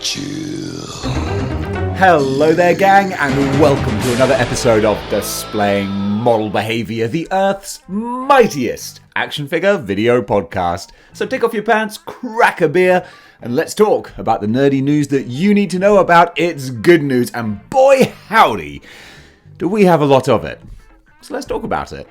chill. Hello there, gang, and welcome to another episode of Displaying Moral Behaviour, the Earth's mightiest action figure video podcast. So take off your pants, crack a beer, and let's talk about the nerdy news that you need to know about. It's good news, and boy howdy, do we have a lot of it. So let's talk about it.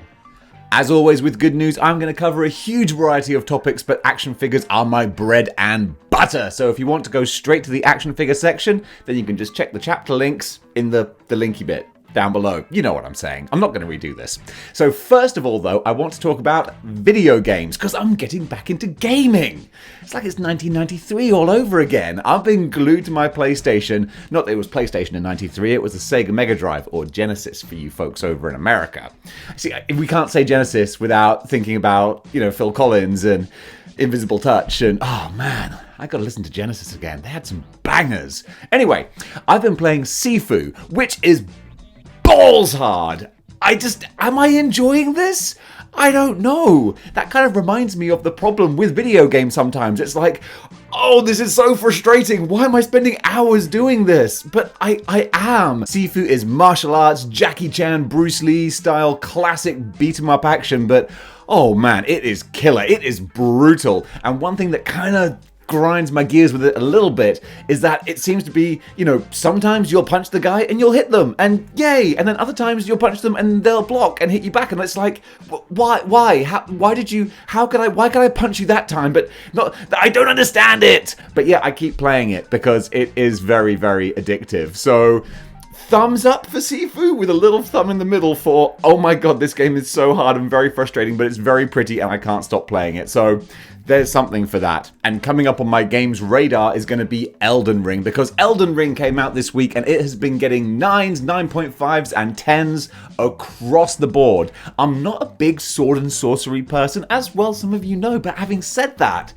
As always with good news, I'm going to cover a huge variety of topics, but action figures are my bread and butter. So if you want to go straight to the action figure section, then you can just check the chapter links in the linky bit down below. You know what I'm saying. I'm not going to redo this. So first of all, though, I want to talk about video games, because I'm getting back into gaming. It's like it's 1993 all over again. I've been glued to my PlayStation. Not that it was PlayStation in 93, it was the Sega Mega Drive, or Genesis for you folks over in America. See, we can't say Genesis without thinking about, Phil Collins and Invisible Touch, and oh man, I gotta listen to Genesis again. They had some bangers. Anyway, I've been playing Sifu, which is balls hard. Am I enjoying this? I don't know. That kind of reminds me of the problem with video games sometimes. It's like, oh, this is so frustrating. Why am I spending hours doing this? But I am. Sifu is martial arts, Jackie Chan, Bruce Lee style classic beat 'em up action, but oh man, it is killer. It is brutal. And one thing that kind of grinds my gears with it a little bit is that it seems to be, sometimes you'll punch the guy and you'll hit them and yay, and then other times you'll punch them and they'll block and hit you back, and it's like, why could I punch you that time, but not, I don't understand it. But yeah, I keep playing it because it is very, very addictive. So thumbs up for Sifu with a little thumb in the middle for, oh my god, this game is so hard and very frustrating, but it's very pretty and I can't stop playing it. So there's something for that. And coming up on my game's radar is going to be Elden Ring, because Elden Ring came out this week and it has been getting 9s, 9.5s and 10s across the board. I'm not a big sword and sorcery person, as well some of you know, but having said that,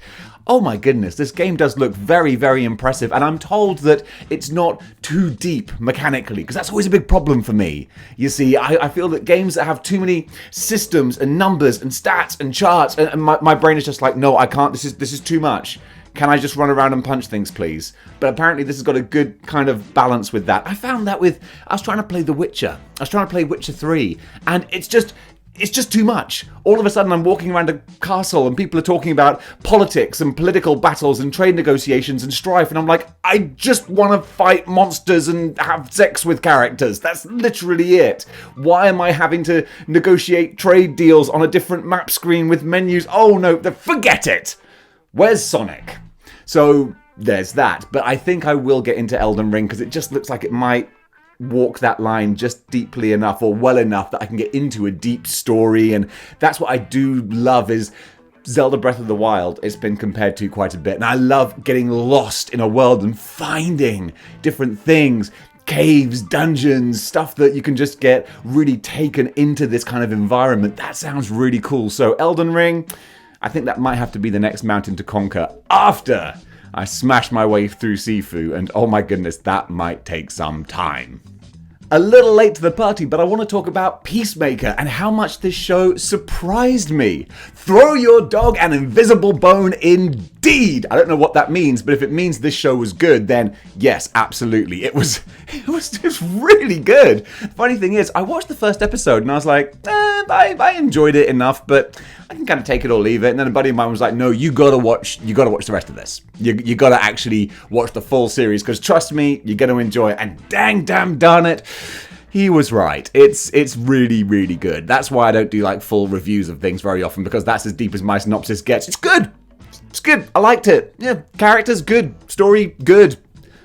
oh my goodness, this game does look very, very impressive, and I'm told that it's not too deep mechanically, because that's always a big problem for me. You see, I feel that games that have too many systems and numbers and stats and charts, and my brain is just like, no, I can't, this is too much. Can I just run around and punch things, please? But apparently this has got a good kind of balance with that. I found that I was trying to play The Witcher. I was trying to play Witcher 3, and it's just too much. All of a sudden I'm walking around a castle and people are talking about politics and political battles and trade negotiations and strife, and I'm like, I just want to fight monsters and have sex with characters. That's literally it. Why am I having to negotiate trade deals on a different map screen with menus? Oh no, forget it. Where's Sonic? So there's that. But I think I will get into Elden Ring because it just looks like it might walk that line just deeply enough, or well enough, that I can get into a deep story. And that's what I do love is Zelda Breath of the Wild. It's been compared to quite a bit, and I love getting lost in a world and finding different things, caves, dungeons, stuff that you can just get really taken into this kind of environment. That sounds really cool. So Elden Ring, I think that might have to be the next mountain to conquer after I smash my way through Sifu, and oh my goodness, that might take some time. A little late to the party, but I want to talk about Peacemaker and how much this show surprised me. Throw your dog an invisible bone indeed! I don't know what that means, but if it means this show was good, then yes, absolutely. It was really good. The funny thing is, I watched the first episode and I was like, I enjoyed it enough, but I can kind of take it or leave it. And then a buddy of mine was like, no, you gotta watch the rest of this. You gotta actually watch the full series, because trust me, you're gonna enjoy it. And damn darn it, he was right. It's really, really good. That's why I don't do like full reviews of things very often, because that's as deep as my synopsis gets. It's good. It's good. I liked it. Yeah, characters good, story good,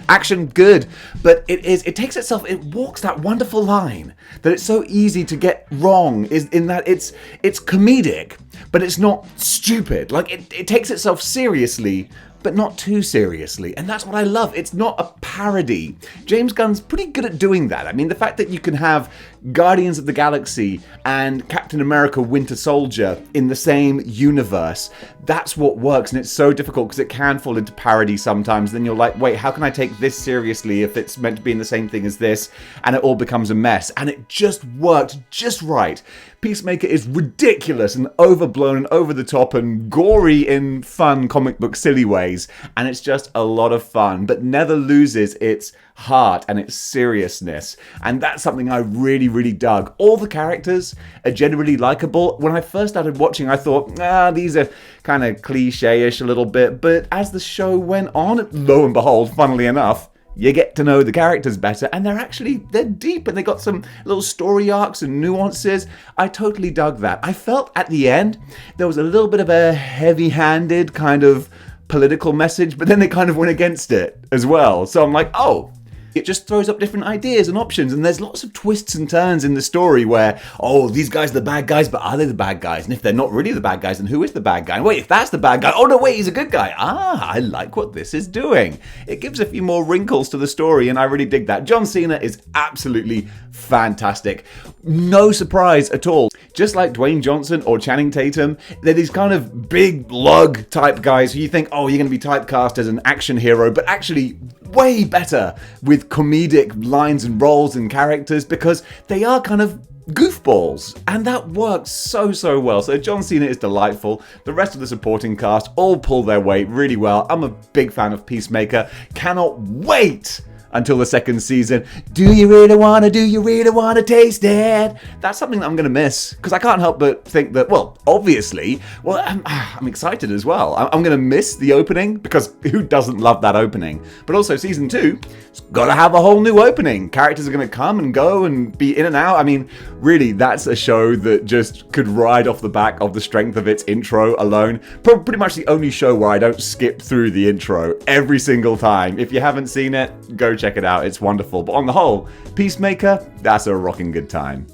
action good, but it takes itself, it walks that wonderful line that it's so easy to get wrong, is in that it's comedic, but it's not stupid. Like it takes itself seriously, but not too seriously. And that's what I love. It's not a parody. James Gunn's pretty good at doing that. I mean, the fact that you can have Guardians of the Galaxy and Captain America Winter Soldier in the same universe, that's what works. And it's so difficult because it can fall into parody sometimes. Then you're like, wait, how can I take this seriously if it's meant to be in the same thing as this? And it all becomes a mess. And it just worked just right. Peacemaker is ridiculous and overblown and over the top and gory in fun comic book silly ways. ways, and it's just a lot of fun, but never loses its heart and its seriousness. And that's something I really, really dug. All the characters are generally likable. When I first started watching, I thought, these are kind of cliche-ish a little bit, but as the show went on, lo and behold, funnily enough, you get to know the characters better, and they're deep, and they got some little story arcs and nuances. I totally dug that. I felt at the end there was a little bit of a heavy-handed kind of political message, but then they kind of went against it as well. So I'm like, oh, it just throws up different ideas and options, and there's lots of twists and turns in the story where, oh, these guys are the bad guys, but are they the bad guys? And if they're not really the bad guys, then who is the bad guy? And wait, if that's the bad guy, oh no, wait, he's a good guy. I like what this is doing. It gives a few more wrinkles to the story, and I really dig that. John Cena is absolutely fantastic. No surprise at all. Just like Dwayne Johnson or Channing Tatum, they're these kind of big lug type guys who you think, oh, you're going to be typecast as an action hero, but actually way better with comedic lines and roles and characters because they are kind of goofballs, and that works so well. So John Cena is delightful. The rest of the supporting cast all pull their weight really well. I'm a big fan of Peacemaker. Cannot wait until the second season. Do you really want to taste it? That's something that I'm going to miss, because I can't help but think that, well, obviously, I'm excited as well. I'm going to miss the opening, because who doesn't love that opening? But also season 2, it's got to have a whole new opening. Characters are going to come and go and be in and out. I mean, really, that's a show that just could ride off the back of the strength of its intro alone. Pretty much the only show where I don't skip through the intro every single time. If you haven't seen it, go check it out. It's wonderful. But on the whole, Peacemaker, that's a rocking good time.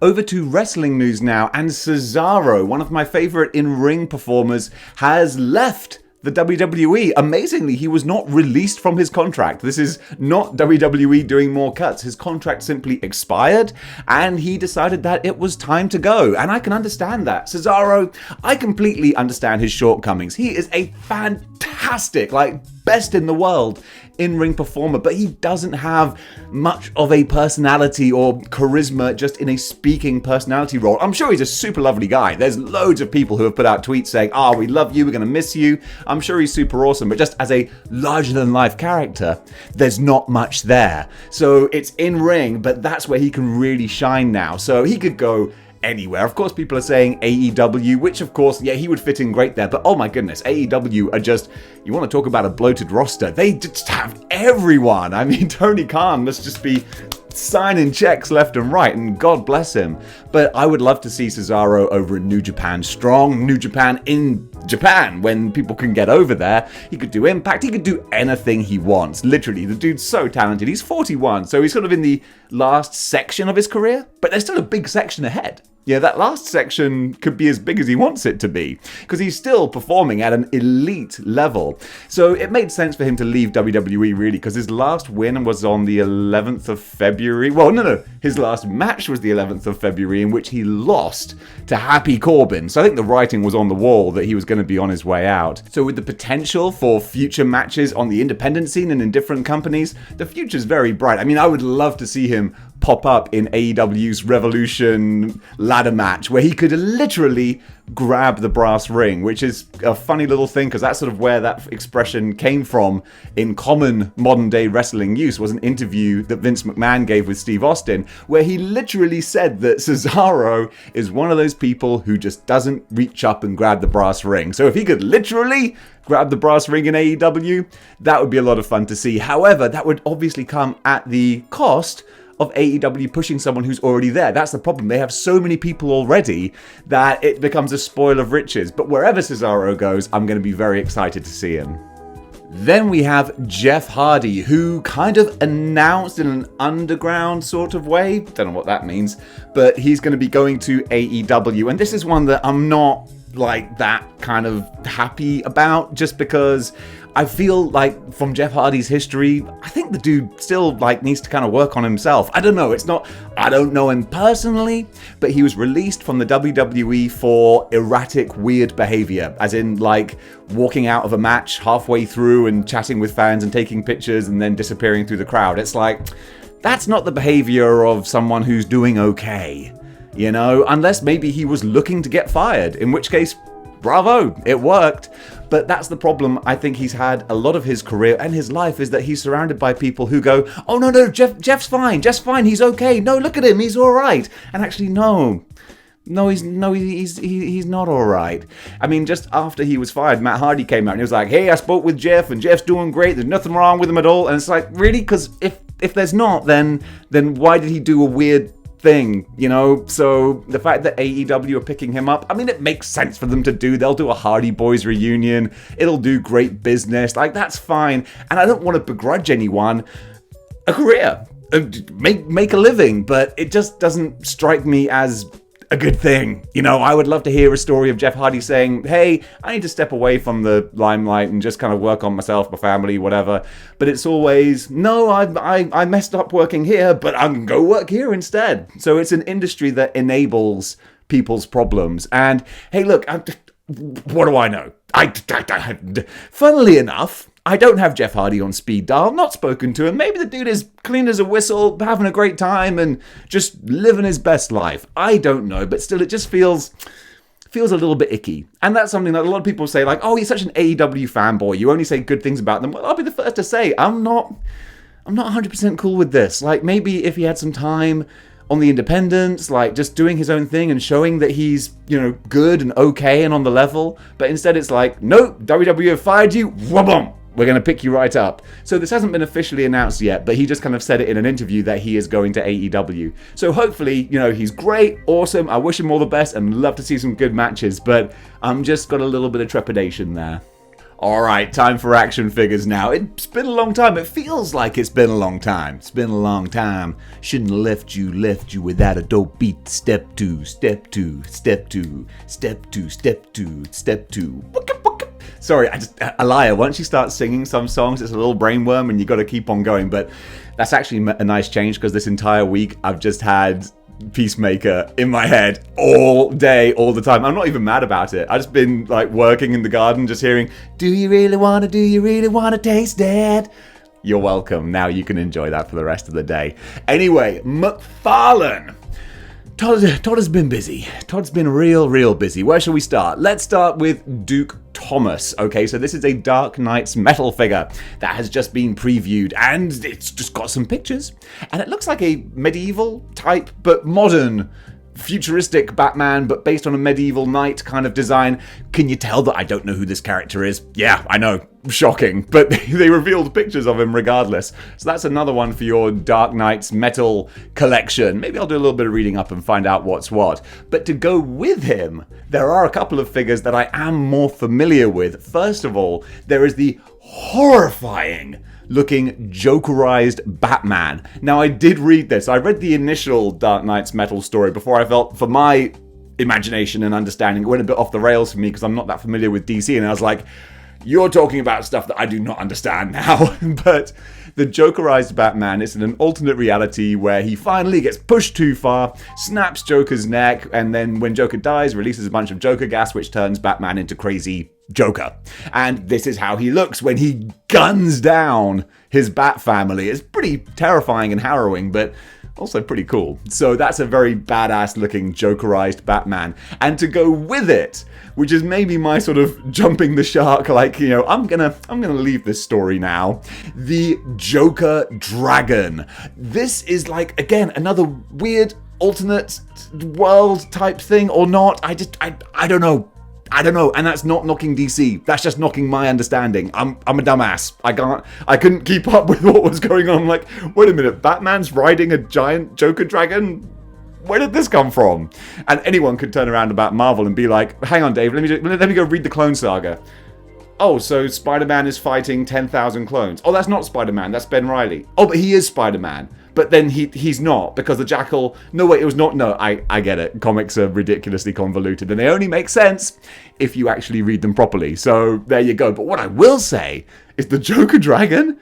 Over to wrestling news now, and Cesaro, one of my favorite in-ring performers, has left the WWE. Amazingly, he was not released from his contract. This is not WWE doing more cuts. His contract simply expired, and he decided that it was time to go. And I can understand that. Cesaro, I completely understand his shortcomings. He is a fantastic, best in the world in-ring performer, but he doesn't have much of a personality or charisma just in a speaking personality role. I'm sure he's a super lovely guy. There's loads of people who have put out tweets saying, we love you, we're going to miss you. I'm sure he's super awesome, but just as a larger-than-life character, there's not much there. So it's in-ring, but that's where he can really shine now. So he could go anywhere. Of course, people are saying AEW, which of course, yeah, he would fit in great there, but oh my goodness, AEW are just, you want to talk about a bloated roster, they just have everyone. I mean, Tony Khan must just be signing checks left and right, and God bless him. But I would love to see Cesaro over in New Japan Strong, New Japan in Japan, when people can get over there. He could do Impact, he could do anything he wants. Literally, the dude's so talented. He's 41, so he's sort of in the last section of his career, but there's still a big section ahead. Yeah, that last section could be as big as he wants it to be, because he's still performing at an elite level. So it made sense for him to leave WWE, really, because his last win was on the 11th of February. Well, no, his last match was the 11th of February, in which he lost to Happy Corbin. So I think the writing was on the wall that he was going to be on his way out. So with the potential for future matches on the independent scene and in different companies, the future's very bright. I mean, I would love to see him pop up in AEW's Revolution ladder match, where he could literally grab the brass ring, which is a funny little thing, because that's sort of where that expression came from in common modern day wrestling use. Was an interview that Vince McMahon gave with Steve Austin, where he literally said that Cesaro is one of those people who just doesn't reach up and grab the brass ring. So if he could literally grab the brass ring in AEW, that would be a lot of fun to see. However, that would obviously come at the cost of AEW pushing someone who's already there. That's the problem. They have so many people already that it becomes a spoil of riches. But wherever Cesaro goes, I'm going to be very excited to see him. Then we have Jeff Hardy, who kind of announced in an underground sort of way, don't know what that means, but he's going to be going to AEW. And this is one that I'm not that kind of happy about, just because I feel like from Jeff Hardy's history, I think the dude still needs to kind of work on himself. I don't know, I don't know him personally, but he was released from the WWE for erratic, weird behavior, as in walking out of a match halfway through and chatting with fans and taking pictures and then disappearing through the crowd. It's that's not the behavior of someone who's doing okay, unless maybe he was looking to get fired, in which case, bravo, it worked. But that's the problem I think he's had a lot of his career and his life, is that he's surrounded by people who go, oh no, Jeff's fine, he's okay, no, look at him, he's alright. And actually, no, he's not alright. I mean, just after he was fired, Matt Hardy came out and he was like, hey, I spoke with Jeff and Jeff's doing great, there's nothing wrong with him at all. And it's like, really? Because if there's not, then why did he do a weird thing, you know? So the fact that AEW are picking him up, I mean, it makes sense for them to do. They'll do a Hardy Boys reunion, it'll do great business, like, that's fine. And I don't want to begrudge anyone a career, make a living, but it just doesn't strike me as a good thing. You know, I would love to hear a story of Jeff Hardy saying, hey, I need to step away from the limelight and just kind of work on myself, my family, whatever. But it's always, no, I messed up working here, but I'm going to go work here instead. So it's an industry that enables people's problems. And hey, look, what do I know? Funnily enough, I don't have Jeff Hardy on speed dial, not spoken to him. Maybe the dude is clean as a whistle, having a great time and just living his best life. I don't know, but still it just feels a little bit icky. And that's something that a lot of people say, like, oh, you're such an AEW fanboy, you only say good things about them. Well, I'll be the first to say, I'm not 100% cool with this. Like, maybe if he had some time on the independents, like just doing his own thing and showing that he's, you know, good and okay and on the level. But instead it's like, nope, WWE have fired you, wabum, we're going to pick you right up. So this hasn't been officially announced yet, but he just kind of said it in an interview that he is going to AEW. So hopefully, you know, he's great, awesome, I wish him all the best and love to see some good matches, but I'm just got a little bit of trepidation there. Alright, time for action figures now. It's been a long time. It feels like it's been a long time. It's been a long time. Shouldn't have left you without a dope beat. Step 2, step 2, step 2, step 2, step 2, step 2. Sorry, Aliyah, once you start singing some songs, it's a little brainworm and you got to keep on going. But that's actually a nice change, because this entire week I've just had Peacemaker in my head all day, all the time. I'm not even mad about it. I've just been like working in the garden, just hearing, do you really want to taste it? You're welcome. Now you can enjoy that for the rest of the day. Anyway, McFarlane. Todd has been busy. Todd's been real busy. Where shall we start? Let's start with Duke Thomas. Okay, so this is a Dark Knight's metal figure that has just been previewed, and it's just got some pictures. And it looks like a medieval type, but modern, futuristic Batman, but based on a medieval knight kind of design. Can you tell that I don't know who this character is? Yeah, I know. Shocking. But they revealed pictures of him regardless. So that's another one for your Dark Knight's metal collection. Maybe I'll do a little bit of reading up and find out what's what. But to go with him, there are a couple of figures that I am more familiar with. First of all, there is the horrifying looking Jokerized Batman. Now, I did read this. I read the initial Dark Knight's metal story before I felt, for my imagination and understanding, it went a bit off the rails for me because I'm not that familiar with DC, and I was like, you're talking about stuff that I do not understand now. But the Jokerized Batman is in an alternate reality where he finally gets pushed too far, snaps Joker's neck, and then when Joker dies, releases a bunch of Joker gas, which turns Batman into crazy Joker. And this is how he looks when he guns down his Bat family. It's pretty terrifying and harrowing, but also pretty cool. So that's a very badass looking Jokerized Batman. And to go with it, which is maybe my sort of jumping the shark, like, you know, I'm gonna leave this story now. The Joker Dragon. This is like, again, another weird alternate world type thing or not. I don't know. And that's not knocking DC. That's just knocking my understanding. I'm a dumbass. I couldn't keep up with what was going on. I'm like, wait a minute, Batman's riding a giant Joker dragon? Where did this come from? And anyone could turn around about Marvel and be like, hang on, Dave, let me go read the Clone Saga. Oh, so Spider-Man is fighting 10,000 clones. Oh, that's not Spider-Man, that's Ben Reilly. Oh, but he is Spider-Man. But then he's not, because the Jackal... No, wait, it was not... No, I get it. Comics are ridiculously convoluted, and they only make sense if you actually read them properly. So, there you go. But what I will say is the Joker Dragon,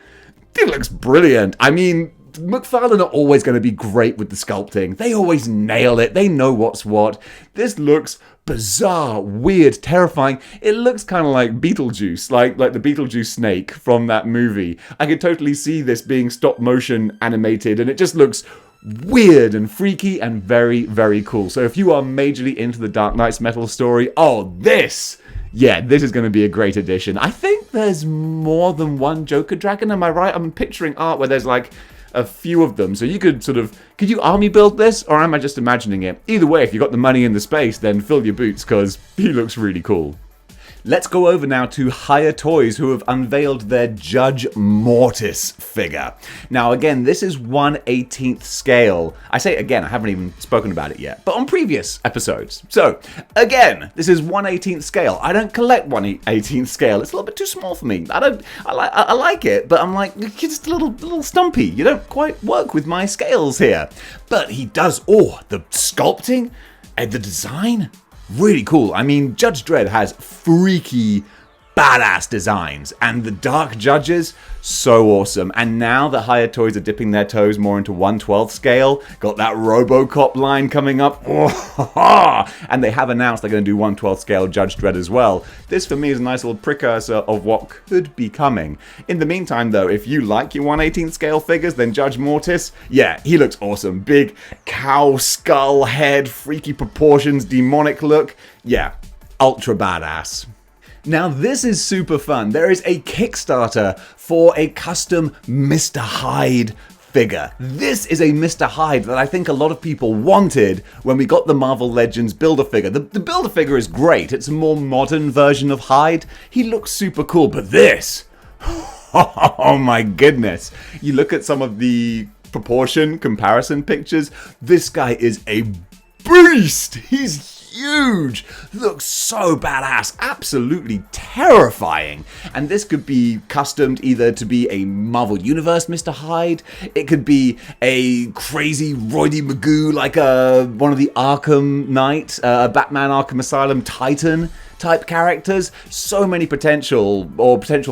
it looks brilliant. I mean, McFarlane are always going to be great with the sculpting. They always nail it. They know what's what. This looks bizarre, weird, terrifying. It looks kind of like Beetlejuice, like the Beetlejuice snake from that movie. I could totally see this being stop motion animated, and it just looks weird and freaky and very, very cool. So if you are majorly into the Dark Knight's metal story, oh, this Yeah, this is going to be a great addition. I think there's more than one Joker Dragon, am I right? I'm picturing art where there's like a few of them, so you could could you army build this, or am I just imagining it? Either way, if you got the money and the space, then fill your boots, because he looks really cool. Let's go over now to Hiya Toys, who have unveiled their Judge Mortis figure. Now again, this is 1/18th scale. I say again, I haven't even spoken about it yet, but on previous episodes. So stuff. Again, this is 1/18th scale. I don't collect 1/18th scale. It's a little bit too small for me. I like it, but I'm like, it's just a little stumpy. You don't quite work with my scales here. But he does, the sculpting and the design, really cool. I mean, Judge Dredd has freaky, badass designs, and the Dark Judges, so awesome. And now the Hiya Toys are dipping their toes more into 1/12 scale, got that RoboCop line coming up, and they have announced they're going to do 1/12 scale Judge Dredd as well. This for me is a nice little precursor of what could be coming. In the meantime though, if you like your 1/18 scale figures, then Judge Mortis, yeah, he looks awesome. Big cow skull head, freaky proportions, demonic look, yeah, ultra badass. Now this is super fun. There is a Kickstarter for a custom Mr. Hyde figure. This is a Mr. Hyde that I think a lot of people wanted when we got the Marvel Legends Build-A-Figure. The Build-A-Figure is great. It's a more modern version of Hyde. He looks super cool, but this, oh my goodness. You look at some of the proportion comparison pictures, this guy is a beast. He's huge, looks so badass, absolutely terrifying. And this could be customed either to be a Marvel Universe Mr. Hyde, it could be a crazy Roidy Magoo like one of the Arkham Knight, Batman Arkham Asylum Titan type characters. So many potential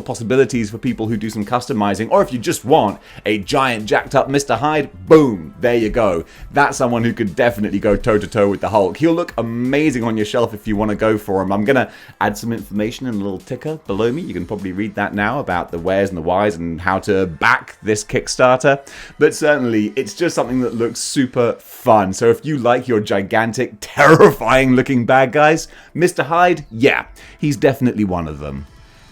possibilities for people who do some customizing, or if you just want a giant jacked up Mr. Hyde, boom, there you go. That's someone who could definitely go toe to toe with the Hulk. He'll look amazing on your shelf if you want to go for him. I'm gonna add some information in a little ticker below me. You can probably read that now about the wheres and the whys and how to back this Kickstarter, but certainly it's just something that looks super fun. So if you like your gigantic, terrifying looking bad guys, Mr. Hyde, yeah, he's definitely one of them.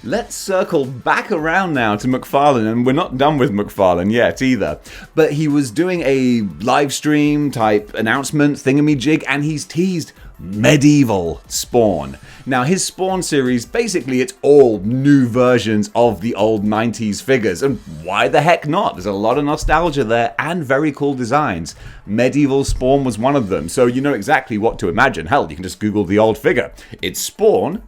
Let's circle back around now to McFarlane, and we're not done with McFarlane yet either. But he was doing a live stream type announcement thingamajig, and he's teased Medieval Spawn. Now his Spawn series, basically it's all new versions of the old 90s figures, and why the heck not? There's a lot of nostalgia there and very cool designs. Medieval Spawn was one of them, so you know exactly what to imagine. Hell, you can just Google the old figure. It's Spawn,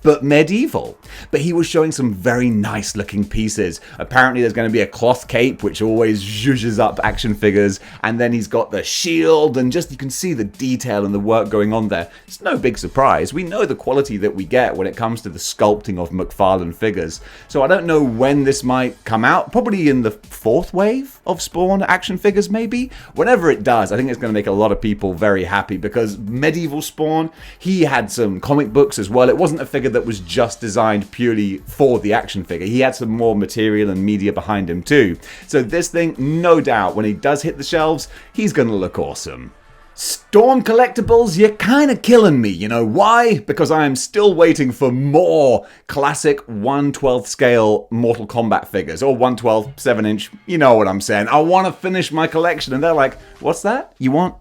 but medieval. But he was showing some very nice looking pieces. Apparently there's going to be a cloth cape, which always zhuzhes up action figures, and then he's got the shield, and just you can see the detail and the work going on there. It's no big surprise. We know the quality that we get when it comes to the sculpting of McFarlane figures. So I don't know when this might come out, probably in the 4th wave of Spawn action figures maybe. Whenever it does, I think it's going to make a lot of people very happy, because Medieval Spawn, he had some comic books as well. It wasn't a figure that was just designed purely for the action figure. He had some more material and media behind him too. So this thing, no doubt, when he does hit the shelves, he's gonna look awesome. Storm Collectibles, you're kinda killing me, you know why? Because I am still waiting for more classic 1/12 scale Mortal Kombat figures, or 1/12 7-inch, you know what I'm saying. I want to finish my collection, and they're like, what's that? You want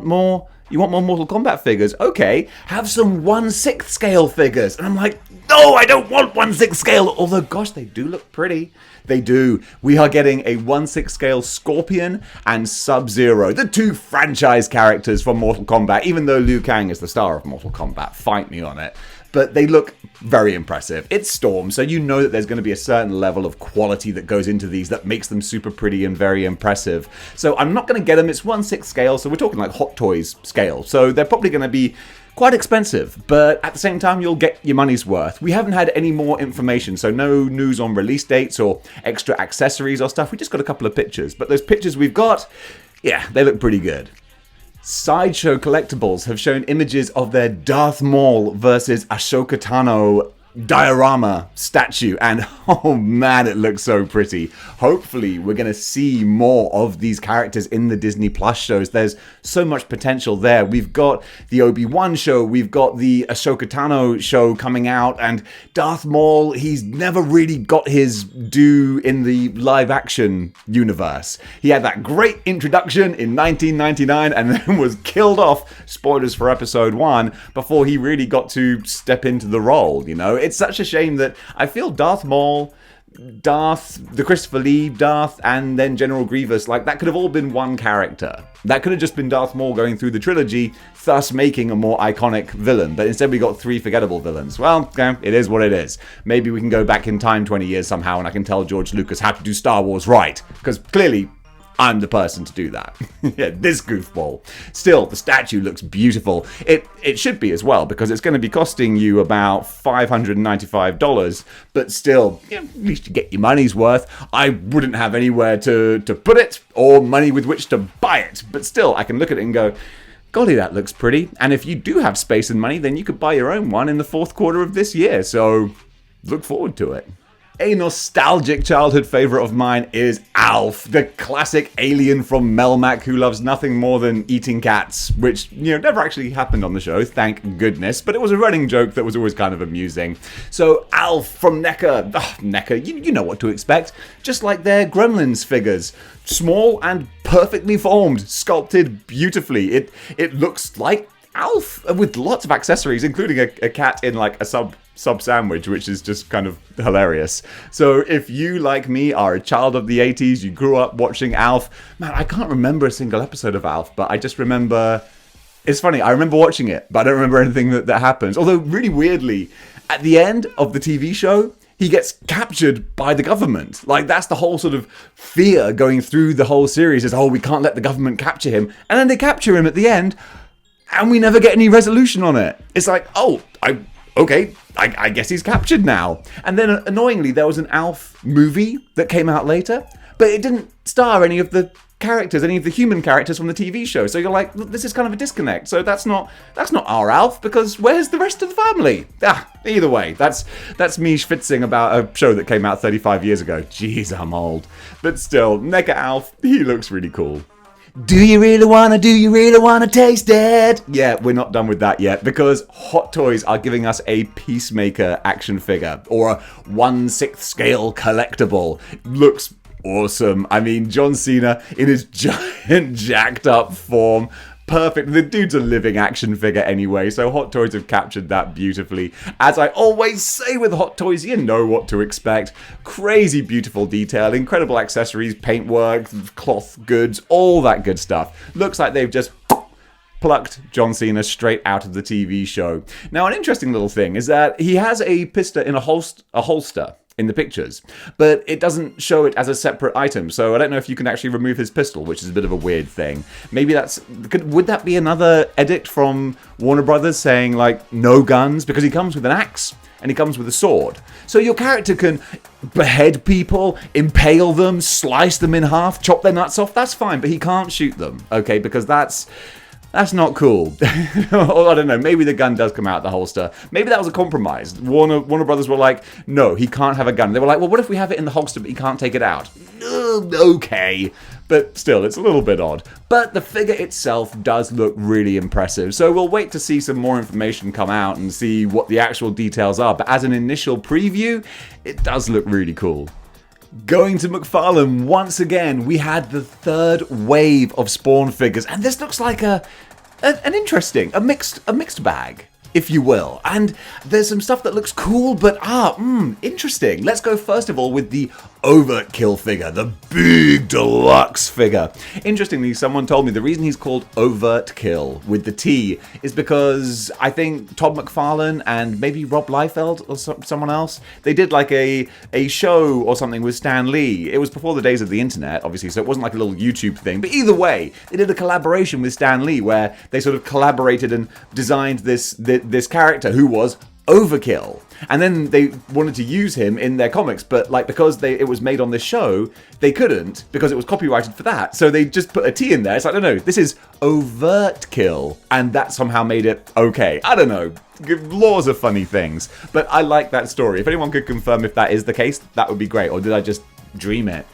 more? You want more Mortal Kombat figures? Okay, have some 1/6 scale figures. And I'm like, no, I don't want 1/6 scale. Although, gosh, they do look pretty. They do. We are getting a 1/6 scale Scorpion and Sub-Zero, the 2 franchise characters from Mortal Kombat, even though Liu Kang is the star of Mortal Kombat. Fight me on it. But they look very impressive. It's Storm, so you know that there's going to be a certain level of quality that goes into these that makes them super pretty and very impressive. So I'm not going to get them. It's 1/6 scale, so we're talking like Hot Toys scale. So they're probably going to be quite expensive, but at the same time, you'll get your money's worth. We haven't had any more information, so no news on release dates or extra accessories or stuff. We just got a couple of pictures, but those pictures we've got, yeah, they look pretty good. Sideshow Collectibles have shown images of their Darth Maul versus Ashoka Tano diorama statue, and oh man, it looks so pretty. Hopefully we're going to see more of these characters in the Disney Plus shows. There's so much potential there. We've got the Obi-Wan show, we've got the Ashoka Tano show coming out, and Darth Maul, he's never really got his due in the live action universe. He had that great introduction in 1999 and then was killed off, spoilers for episode 1, before he really got to step into the role, you know? It's such a shame that I feel Darth Maul, Darth, the Christopher Lee Darth, and then General Grievous, like, that could have all been one character. That could have just been Darth Maul going through the trilogy, thus making a more iconic villain. But instead we got 3 forgettable villains. Well, it is what it is. Maybe we can go back in time 20 years somehow and I can tell George Lucas how to do Star Wars right. Because clearly, I'm the person to do that. Yeah, this goofball. Still, the statue looks beautiful. It should be as well, because it's going to be costing you about $595. But still, yeah, at least you get your money's worth. I wouldn't have anywhere to put it, or money with which to buy it. But still, I can look at it and go, golly, that looks pretty. And if you do have space and money, then you could buy your own one in the 4th quarter of this year. So, look forward to it. A nostalgic childhood favourite of mine is Alf, the classic alien from Melmac who loves nothing more than eating cats, which, you know, never actually happened on the show, thank goodness, but it was a running joke that was always kind of amusing. So Alf from Neca, Neca, you know what to expect, just like their Gremlins figures. Small and perfectly formed, sculpted beautifully. It looks like Alf with lots of accessories, including a cat in like a sub sandwich, which is just kind of hilarious. So if you, like me, are a child of the 80s, you grew up watching Alf, man, I can't remember a single episode of Alf, but I just remember, it's funny, I remember watching it, but I don't remember anything that happens. Although, really weirdly, at the end of the TV show, he gets captured by the government. Like, that's the whole sort of fear going through the whole series is, oh, we can't let the government capture him. And then they capture him at the end, and we never get any resolution on it. It's like, oh, okay, I guess he's captured now. And then, annoyingly, there was an Alf movie that came out later, but it didn't star any of the characters, any of the human characters from the TV show. So you're like, this is kind of a disconnect. So that's not our Alf, because where's the rest of the family? Either way, that's me schwitzing about a show that came out 35 years ago. Jeez, I'm old. But still, Neca Alf, he looks really cool. Do you really wanna taste it? Yeah, we're not done with that yet, because Hot Toys are giving us a Peacemaker action figure, or a 1/6 scale collectible. Looks awesome. I mean, John Cena in his giant jacked up form. Perfect. The dude's a living action figure anyway, so Hot Toys have captured that beautifully. As I always say with Hot Toys, you know what to expect. Crazy beautiful detail, incredible accessories, paintwork, cloth goods, all that good stuff. Looks like they've just plucked John Cena straight out of the TV show. Now, an interesting little thing is that he has a pistol in a holster in the pictures, but it doesn't show it as a separate item, so I don't know if you can actually remove his pistol, which is a bit of a weird thing. Maybe would that be another edict from Warner Brothers saying, like, no guns? Because he comes with an axe, and he comes with a sword. So your character can behead people, impale them, slice them in half, chop their nuts off, that's fine, but he can't shoot them, okay, because that's not cool. Or I don't know, maybe the gun does come out the holster. Maybe that was a compromise. Warner Brothers were like, no, he can't have a gun. They were like, well, what if we have it in the holster but he can't take it out? Okay. But still, it's a little bit odd. But the figure itself does look really impressive. So we'll wait to see some more information come out and see what the actual details are. But as an initial preview, it does look really cool. Going to McFarlane once again, we had the 3rd wave of Spawn figures, and this looks like an interesting, a mixed bag, if you will. And there's some stuff that looks cool, but interesting. Let's go first of all with the Overkill figure, the big deluxe figure. Interestingly, someone told me the reason he's called Overkill with the T is because I think Todd McFarlane and maybe Rob Liefeld or someone else, they did like a show or something with Stan Lee. It was before the days of the internet, obviously, so it wasn't like a little YouTube thing. But either way, they did a collaboration with Stan Lee where they sort of collaborated and designed this character who was overkill. And then they wanted to use him in their comics, but like because it was made on this show, they couldn't because it was copyrighted for that. So they just put a T in there. It's like, no, this is overt kill, and that somehow made it okay. I don't know. Laws are funny things, but I like that story. If anyone could confirm if that is the case, that would be great. Or did I just dream it?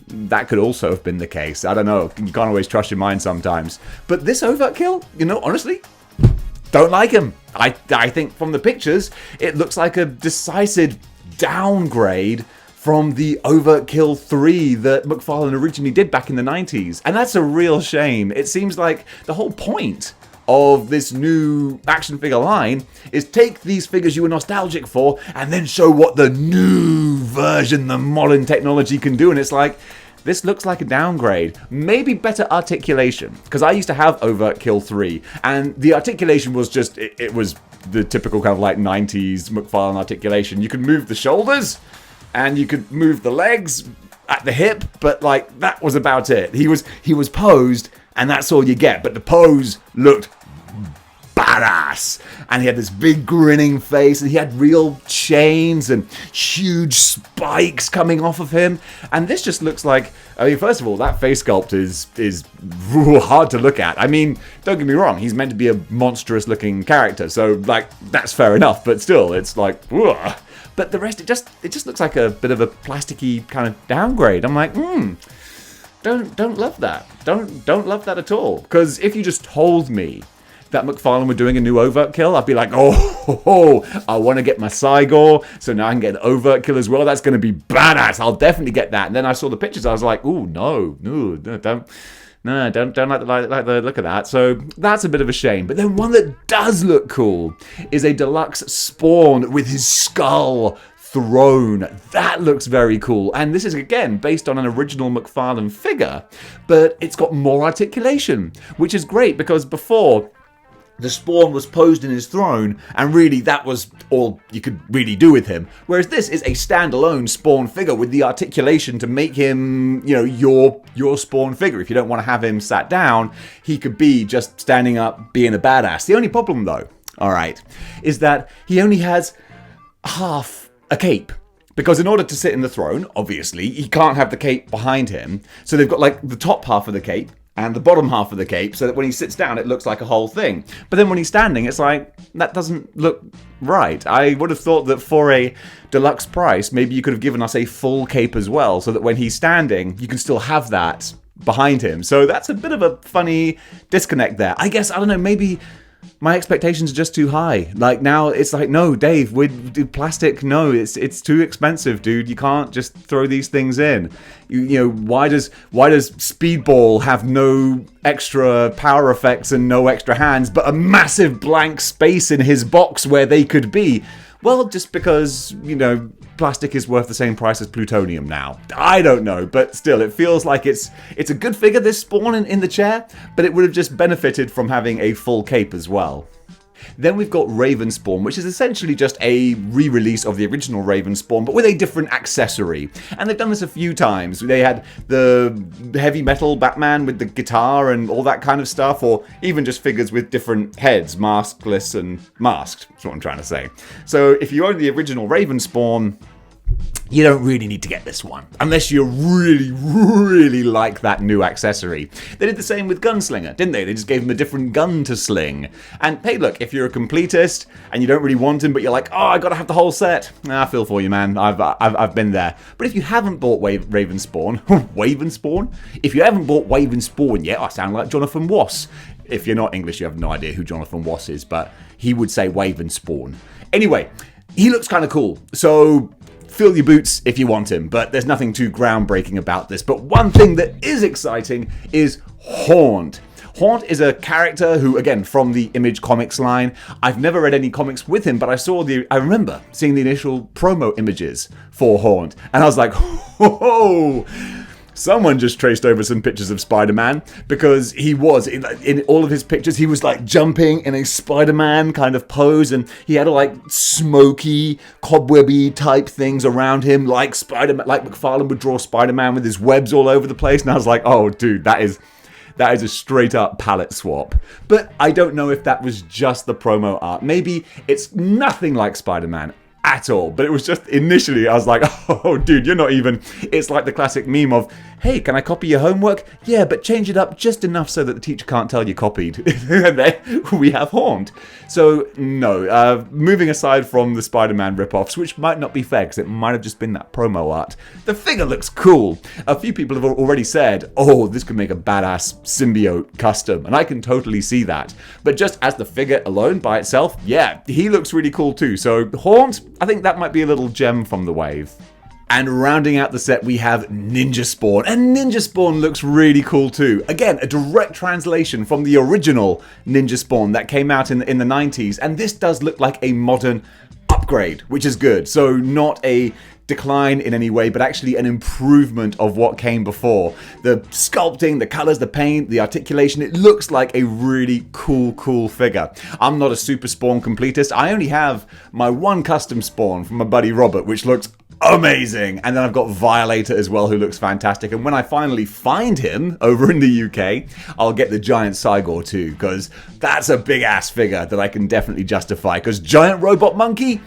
That could also have been the case. I don't know. You can't always trust your mind sometimes. But this overt kill, honestly, don't like him. I think from the pictures, it looks like a decisive downgrade from the Overkill 3 that McFarlane originally did back in the 90s. And that's a real shame. It seems like the whole point of this new action figure line is take these figures you were nostalgic for and then show what the new version, the modern technology can do. And it's like, this looks like a downgrade. Maybe better articulation. Because I used to have Overkill 3, and the articulation was just, it was the typical kind of like 90s McFarlane articulation. You could move the shoulders, and you could move the legs at the hip, but like, that was about it. He was posed, and that's all you get. But the pose looked badass, and he had this big grinning face, and he had real chains and huge spikes coming off of him, and this just looks like, I mean, first of all, that face sculpt is hard to look at. I mean, don't get me wrong, he's meant to be a monstrous looking character, so like, that's fair enough, but still, it's like, ugh. But the rest, it just looks like a bit of a plasticky kind of downgrade. I'm like, don't love that. Don't love that at all. Because if you just told me that McFarlane were doing a new overt kill, I'd be like, I want to get my Cygor, so now I can get an overt kill as well. That's going to be badass. I'll definitely get that. And then I saw the pictures. I was like, don't like the look of that. So that's a bit of a shame. But then one that does look cool is a deluxe Spawn with his skull thrown. That looks very cool. And this is, again, based on an original McFarlane figure, but it's got more articulation, which is great because before, the Spawn was posed in his throne, and really that was all you could really do with him. Whereas this is a standalone Spawn figure with the articulation to make him, your Spawn figure. If you don't want to have him sat down, he could be just standing up, being a badass. The only problem, though, is that he only has half a cape. Because in order to sit in the throne, obviously, he can't have the cape behind him. So they've got like the top half of the cape and the bottom half of the cape, so that when he sits down, it looks like a whole thing. But then when he's standing, it's like, that doesn't look right. I would have thought that for a deluxe price, maybe you could have given us a full cape as well, so that when he's standing, you can still have that behind him. So that's a bit of a funny disconnect there. I guess, I don't know, maybe my expectations are just too high. Like now it's like, no, Dave, we do plastic. No, it's too expensive, dude. You can't just throw these things in. Why does Speedball have no extra power effects and no extra hands, but a massive blank space in his box where they could be? Well, just because, plastic is worth the same price as plutonium now. I don't know, but still, it feels like it's a good figure, this Spawn in the chair, but it would have just benefited from having a full cape as well. Then we've got Raven Spawn, which is essentially just a re-release of the original Raven Spawn, but with a different accessory. And they've done this a few times. They had the heavy metal Batman with the guitar and all that kind of stuff, or even just figures with different heads, maskless and masked. That's what I'm trying to say. So if you own the original Raven Spawn, you don't really need to get this one, unless you really, really like that new accessory. They did the same with Gunslinger, didn't they? They just gave him a different gun to sling. And hey, look, if you're a completist and you don't really want him, but you're like, I gotta have the whole set, I feel for you, man. I've been there. But if you haven't bought Raven Spawn, Raven Spawn? If you haven't bought Raven Spawn yet, I sound like Jonathan Wass. If you're not English, you have no idea who Jonathan Wass is, but he would say Raven Spawn. Anyway, he looks kind of cool, so fill your boots if you want him, but there's nothing too groundbreaking about this. But one thing that is exciting is Haunt. Haunt is a character who, again, from the Image Comics line, I've never read any comics with him, but I remember seeing the initial promo images for Haunt, and I was like, someone just traced over some pictures of Spider-Man, because he was, in all of his pictures, he was like jumping in a Spider-Man kind of pose, and he had like smoky, cobwebby type things around him, like Spider-Man, like McFarlane would draw Spider-Man with his webs all over the place, and I was like, oh dude, that That is a straight up palette swap. But I don't know if that was just the promo art. Maybe it's nothing like Spider-Man at all. But it was just initially I was like, oh dude, you're not even... It's like the classic meme of, hey, can I copy your homework? Yeah, but change it up just enough so that the teacher can't tell you copied. And then we have Horned. So no, moving aside from the Spider-Man ripoffs, which might not be fair because it might have just been that promo art, the figure looks cool. A few people have already said, oh, this could make a badass symbiote custom, and I can totally see that. But just as the figure alone by itself, yeah, he looks really cool too. So Horned, I think that might be a little gem from the wave. And rounding out the set, we have Ninja Spawn. And Ninja Spawn looks really cool too. Again, a direct translation from the original Ninja Spawn that came out in the 90s. And this does look like a modern upgrade, which is good. So not a decline in any way, but actually an improvement of what came before. The sculpting, the colors, the paint, the articulation, it looks like a really cool figure. I'm not a super Spawn completist. I only have my one custom Spawn from my buddy Robert, which looks amazing. And then I've got Violator as well, who looks fantastic. And when I finally find him over in the UK, I'll get the Giant Cygor too, because that's a big ass figure that I can definitely justify. Because Giant Robot Monkey,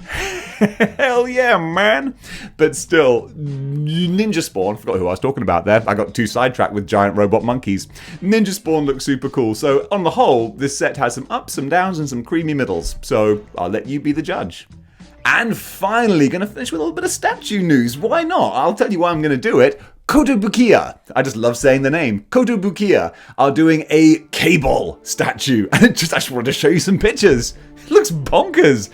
hell yeah, man. But still, Ninja Spawn, forgot who I was talking about there. I got too sidetracked with giant robot monkeys. Ninja Spawn looks super cool. So on the whole, this set has some ups, some downs, and some creamy middles. So I'll let you be the judge. And finally, going to finish with a little bit of statue news. Why not? I'll tell you why I'm going to do it. Kotobukiya, I just love saying the name, Kotobukiya, are doing a Cable statue. And I just wanted to show you some pictures. It looks bonkers.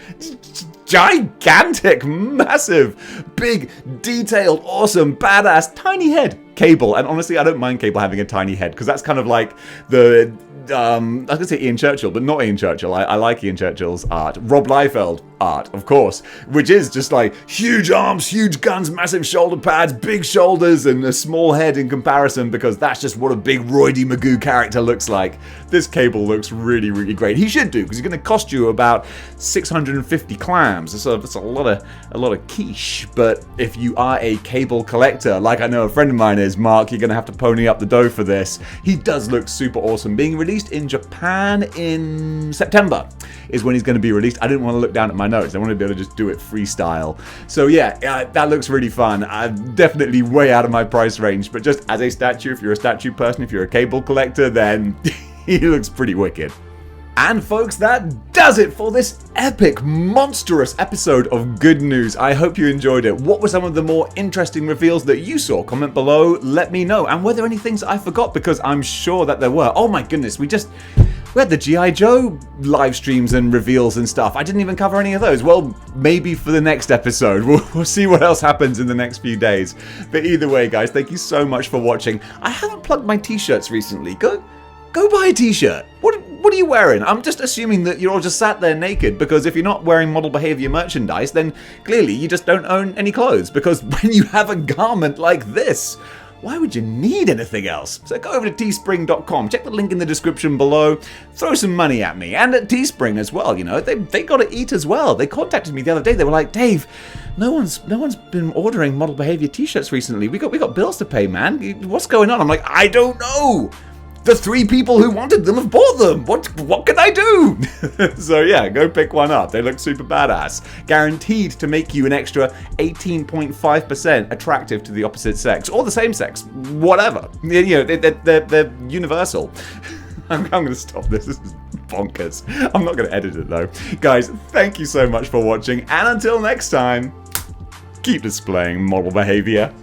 Gigantic, massive, big, detailed, awesome, badass, tiny head Cable. And honestly, I don't mind Cable having a tiny head, because that's kind of like the... I was going to say Ian Churchill, but not Ian Churchill. I like Ian Churchill's art. Rob Liefeld art, of course, which is just like huge arms, huge guns, massive shoulder pads, big shoulders, and a small head in comparison, because that's just what a big Roy D. Magoo character looks like. This Cable looks really, really great. He should do, because he's going to cost you about 650 clams. That's a lot of quiche. But if you are a Cable collector, like I know a friend of mine is, Mark, you're going to have to pony up the dough for this. He does look super awesome. Being released in Japan in September is when he's going to be released. I didn't want to look down at my notes. I wanted to be able to just do it freestyle. So yeah, that looks really fun. I'm definitely way out of my price range, but just as a statue, if you're a statue person, if you're a Cable collector, then he looks pretty wicked. And folks, that does it for this epic, monstrous episode of Good News. I hope you enjoyed it. What were some of the more interesting reveals that you saw? Comment below, let me know. And were there any things I forgot? Because I'm sure that there were. Oh my goodness, we had the G.I. Joe live streams and reveals and stuff. I didn't even cover any of those. Well, maybe for the next episode. We'll see what else happens in the next few days. But either way, guys, thank you so much for watching. I haven't plugged my t-shirts recently. Go buy a t-shirt. What are you wearing? I'm just assuming that you're all just sat there naked, because if you're not wearing Model Behaviour merchandise, then clearly you just don't own any clothes, because when you have a garment like this, why would you need anything else? So go over to teespring.com, check the link in the description below, throw some money at me, and at Teespring as well, you know, they got to eat as well. They contacted me the other day, they were like, Dave, no one's been ordering Model Behaviour t-shirts recently, we got bills to pay, man, what's going on? I'm like, I don't know! The 3 people who wanted them have bought them. What can I do? So yeah, go pick one up. They look super badass. Guaranteed to make you an extra 18.5% attractive to the opposite sex. Or the same sex. Whatever. You know, they're universal. I'm going to stop this. This is bonkers. I'm not going to edit it though. Guys, thank you so much for watching. And until next time, keep displaying model behavior.